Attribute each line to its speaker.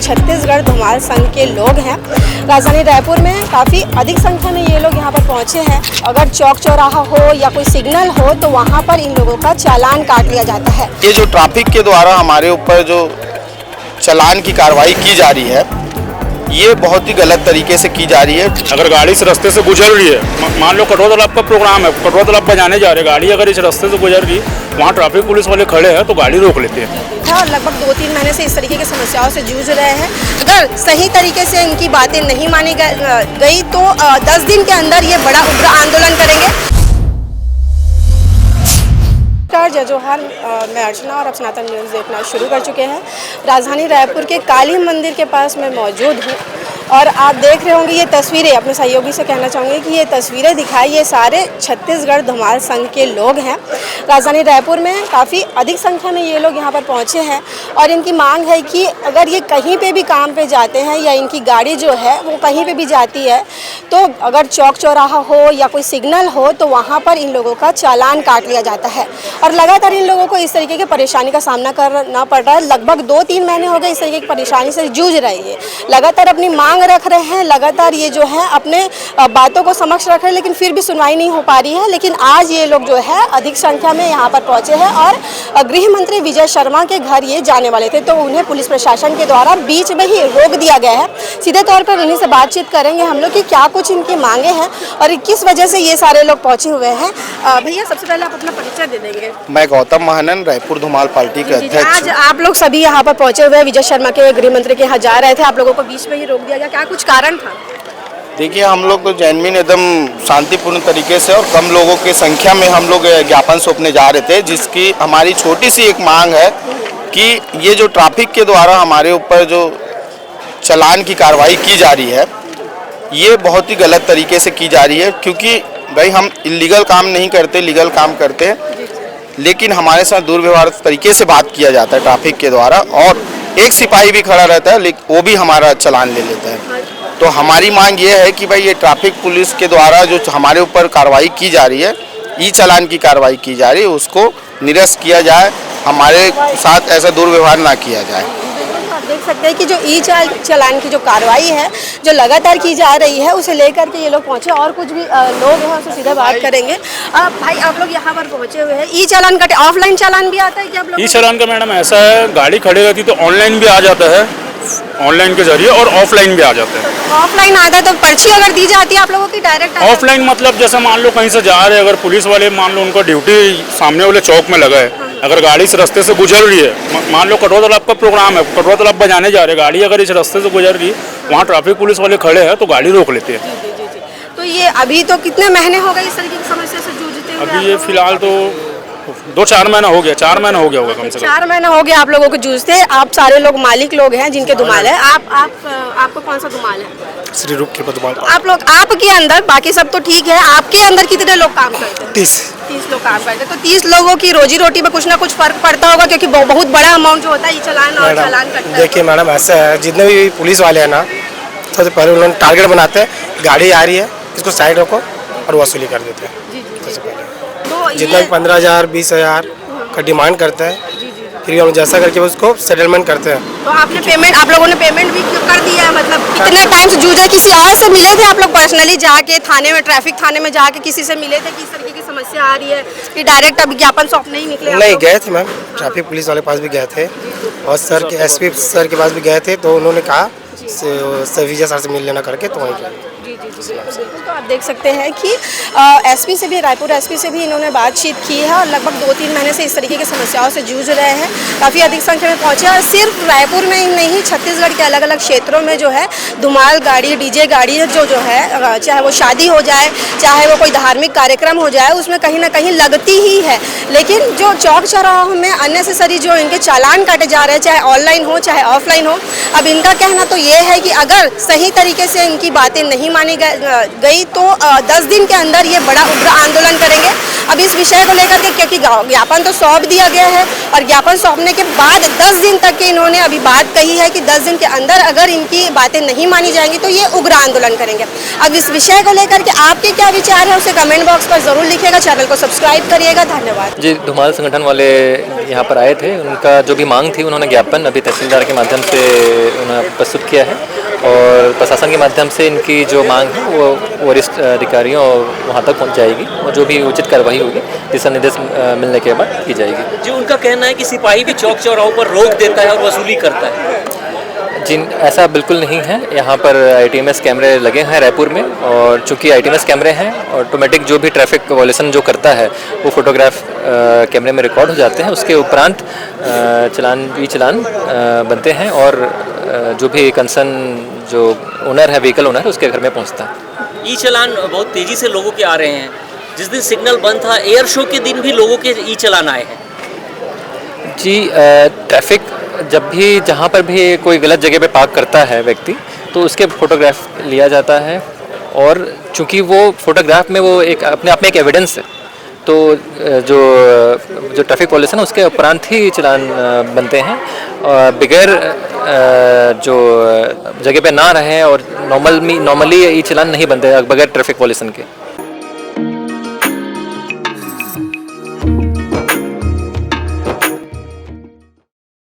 Speaker 1: छत्तीसगढ़ धुमाल संघ के लोग हैं। राजधानी रायपुर में काफ़ी अधिक संख्या में ये लोग यहाँ पर पहुँचे हैं। अगर चौक चौराहा हो या कोई सिग्नल हो तो वहाँ पर इन लोगों का चालान काट लिया जाता है।
Speaker 2: ये जो ट्रैफिक के द्वारा हमारे ऊपर जो चालान की कार्रवाई की जा रही है, ये बहुत ही गलत तरीके से की जा रही है।
Speaker 3: अगर गाड़ी इस रास्ते से गुजर रही है, मान लो कटवा तालाब का प्रोग्राम है, कटवा तालाब बजाने जा रहे, गाड़ी अगर इस रास्ते से गुजर रही, वहाँ ट्रैफिक पुलिस वाले खड़े हैं तो गाड़ी रोक लेते हैं।
Speaker 1: और लगभग 2-3 महीने से इस तरीके की समस्याओं से जूझ रहे हैं। अगर सही तरीके से इनकी बातें नहीं मानी गई तो 10 दिन के अंदर ये बड़ा उग्र आंदोलन करेंगे। जय जोहार, मैं अर्चना और अब सनातन न्यूज़ देखना शुरू कर चुके हैं। राजधानी रायपुर के काली मंदिर के पास मैं मौजूद हूँ और आप देख रहे होंगे ये तस्वीरें, अपने सहयोगी से कहना चाहूँगी कि ये तस्वीरें दिखाई, ये सारे छत्तीसगढ़ धुमाल संघ के लोग हैं। राजधानी रायपुर में काफ़ी अधिक संख्या में ये लोग यहाँ पर पहुँचे हैं और इनकी मांग है कि अगर ये कहीं पे भी काम पे जाते हैं या इनकी गाड़ी जो है वो कहीं पे भी जाती है तो अगर चौक चौराहा हो या कोई सिग्नल हो तो वहाँ पर इन लोगों का चालान काट लिया जाता है। और लगातार इन लोगों को इस तरीके की परेशानी का सामना करना पड़ रहा है। लगभग 2-3 महीने हो गए इस तरीके की परेशानी से जूझ रही है। लगातार अपनी मांग रख रहे हैं, लगातार ये जो है अपने बातों को समक्ष रख रहे हैं, लेकिन फिर भी सुनवाई नहीं हो पा रही है। लेकिन आज ये लोग जो है अधिक संख्या में यहाँ पर पहुँचे हैं और गृह मंत्री विजय शर्मा के घर ये जाने वाले थे तो उन्हें पुलिस प्रशासन के द्वारा बीच में ही रोक दिया गया है। सीधे तौर पर उन्हीं से बातचीत करेंगे हम लोग कि क्या कुछ इनकी मांगे हैं और किस वजह से ये सारे लोग पहुँचे हुए हैं। भैया, सबसे पहले आप अपना परिचय दे देंगे।
Speaker 2: मैं गौतम महानन, रायपुर धुमाल पार्टी के अध्यक्ष।
Speaker 1: आज आप लोग सभी यहाँ पर पहुँचे हुए हैं, विजय शर्मा के गृह मंत्री के यहाँ जा रहे थे, आप लोगों को बीच में ही रोक दिया गया, क्या कुछ कारण था?
Speaker 2: देखिए, हम लोग तो जेन्युइन एकदम शांतिपूर्ण तरीके से और कम लोगों की संख्या में हम लोग ज्ञापन सौंपने जा रहे थे, जिसकी हमारी छोटी सी एक मांग है कि ये जो ट्रैफिक के द्वारा हमारे ऊपर जो चालान की कार्रवाई की जा रही है, ये बहुत ही गलत तरीके से की जा रही है। क्योंकि भाई हम इलीगल काम नहीं करते, लीगल काम करते हैं, लेकिन हमारे साथ दुर्व्यवहार तरीके से बात किया जाता है ट्रैफिक के द्वारा। और एक सिपाही भी खड़ा रहता है, लेकिन वो भी हमारा चालान ले लेता है। तो हमारी मांग ये है कि भाई ये ट्रैफिक पुलिस के द्वारा जो हमारे ऊपर कार्रवाई की जा रही है, ई चालान की कार्रवाई की जा रही है, उसको निरस्त किया जाए, हमारे साथ ऐसा दुर्व्यवहार ना किया जाए।
Speaker 1: आप देख सकते हैं कि जो ई चालान की जो कार्रवाई है जो लगातार की जा रही है, उसे लेकर के ये लोग पहुंचे और कुछ भी लोग हैं उनसे सीधा बात करेंगे। भाई, आप लोग यहाँ पर पहुंचे हुए हैं, ई चालान कटे, ऑफलाइन चालान भी आता है क्या आप लोग?
Speaker 3: ई चालान का मैडम ऐसा है, गाड़ी खड़ी रहती तो ऑनलाइन भी आ जाता है, ऑनलाइन के जरिए, और ऑफलाइन भी आ जाता है।
Speaker 1: ऑफलाइन आता है तो पर्ची अगर दी जाती है आप लोगों की डायरेक्ट? ऑफलाइन
Speaker 3: मतलब जैसे मान लो कहीं से जा रहे हैं, अगर पुलिस वाले मान लो उनका ड्यूटी सामने वाले चौक में लगा है, अगर गाड़ी इस रास्ते से गुजर रही है, मान लो कटवा तालाब का प्रोग्राम है, कटवा तालाब बजाने जा रहे, गाड़ी अगर इस रास्ते से गुजर रही, वहाँ ट्रैफिक पुलिस वाले खड़े हैं तो गाड़ी रोक लेते हैं।
Speaker 1: तो ये अभी तो कितने महीने हो गए इस तरीके की समस्या से जूझते हुए?
Speaker 3: अभी ये फिलहाल तो 2-4 महीना हो गया, 4 महीना हो गया होगा कम से कम।
Speaker 1: 4 महीना हो गया आप लोगों को जूझते। आप सारे लोग मालिक लोग हैं जिनके धुमाल है। आपको कौन सा धुमाल है?
Speaker 2: श्री रूप के धुमाल।
Speaker 1: आप लोग, आपके अंदर, बाकी सब तो ठीक है, आपके अंदर कितने लोग काम करते हैं?
Speaker 2: 30
Speaker 1: लोग काम करते हैं। तो 30 लोगों की रोजी रोटी में कुछ ना कुछ फर्क पड़ता होगा, क्योंकि बहुत बड़ा अमाउंट जो होता है ये चालान और चालान कटता है।
Speaker 4: देखिए मैडम, ऐसा है, जितने भी पुलिस वाले हैं ना, सबसे पहले उन्होंने टारगेट बनाते हैं, गाड़ी आ रही है इसको साइड रखो और वसूली कर देते हैं। सबसे पहले
Speaker 1: तो
Speaker 4: जितना भी 15,000 20,000 का डिमांड करता है, फिर हम जैसा करके उसको सेटलमेंट करते हैं।
Speaker 1: तो आपने पेमेंट, आप लोगों ने पेमेंट भी कर दिया है? मतलब कितने टाइम से जूझे? किसी और से मिले थे आप लोग पर्सनली जाके थाने में, ट्रैफिक थाने में जाके किसी से मिले थे कि इस तरीके की समस्या आ रही है, कि डायरेक्ट अब ज्ञापन सौंपने ही निकले?
Speaker 4: नहीं, गए थे मैम, ट्रैफिक पुलिस वाले पास भी गए थे और सर के एसपी सर के पास भी गए थे, तो उन्होंने कहा विजय सर से मिल लेना करके, तो वहीं गए।
Speaker 1: तो आप देख सकते हैं कि एसपी से भी, रायपुर एसपी से भी इन्होंने बातचीत की है और लगभग 2-3 महीने से इस तरीके की समस्याओं से जूझ रहे हैं। काफ़ी अधिक संख्या में पहुंचे और सिर्फ रायपुर में ही नहीं, छत्तीसगढ़ के अलग अलग क्षेत्रों में जो है धुमाल गाड़ी, डीजे गाड़ी जो है, चाहे वो शादी हो जाए, चाहे वो कोई धार्मिक कार्यक्रम हो जाए, उसमें कहीं ना कहीं लगती ही है। लेकिन जो चौक चौराहों में अननेसेसरी जो इनके चालान काटे जा रहे हैं, चाहे ऑनलाइन हो चाहे ऑफलाइन हो, अब इनका कहना तो ये है कि अगर सही तरीके से इनकी बातें नहीं मानी गई तो 10 दिन के अंदर ये बड़ा उग्र आंदोलन करेंगे। अब इस विषय को लेकर के, क्योंकि ज्ञापन तो सौंप दिया गया है और ज्ञापन सौंपने के बाद 10 दिन तक के इन्होंने अभी बात कही है कि 10 दिन के अंदर अगर इनकी बातें नहीं मानी जाएंगी तो ये उग्र आंदोलन करेंगे। अब इस विषय को लेकर के आपके क्या विचार है उसे कमेंट बॉक्स पर जरूर लिखिएगा। चैनल को सब्सक्राइब करिएगा। धन्यवाद
Speaker 5: जी। धुमाल संगठन वाले यहाँ पर आए थे। उनका जो भी मांग थी उन्होंने ज्ञापन अभी तहसीलदार के माध्यम से उन्होंने प्रस्तुत किया है और प्रशासन के माध्यम से इनकी जो मांग है वो वरिष्ठ अधिकारियों वहाँ तक पहुँच जाएगी और जो भी उचित कार्रवाई होगी दिशा निर्देश मिलने के बाद की जाएगी।
Speaker 6: जी, उनका कहना है कि सिपाही भी चौक चौराहों पर रोक देता है और वसूली करता है।
Speaker 5: जी, ऐसा बिल्कुल नहीं है। यहाँ पर ITMS कैमरे लगे हैं रायपुर में और चूंकि ITMS कैमरे हैं ऑटोमेटिक जो भी ट्रैफिक वायलेशन जो करता है वो फोटोग्राफ कैमरे में रिकॉर्ड हो जाते हैं। उसके उपरांत चालान बनते हैं और जो भी कंसर्न जो ओनर है व्हीकल ओनर है उसके घर में पहुँचता है।
Speaker 6: ई चालान बहुत तेजी से लोगों के आ रहे हैं। जिस दिन सिग्नल बंद था एयर शो के दिन भी लोगों के ई चालान आए हैं। जी,
Speaker 5: ट्रैफिक जब भी जहाँ पर भी कोई गलत जगह पे पार्क करता है व्यक्ति तो उसके फोटोग्राफ लिया जाता है और चूंकि वो फोटोग्राफ में वो एक अपने आप में एक एविडेंस है तो जो ट्रैफिक पॉल्यूशन है उसके उपरांत ही चालान बनते हैं और बगैर जो जगह पे ना रहे और नॉर्मली ये चालान नहीं बनते बगैर ट्रैफिक पॉल्यूशन के।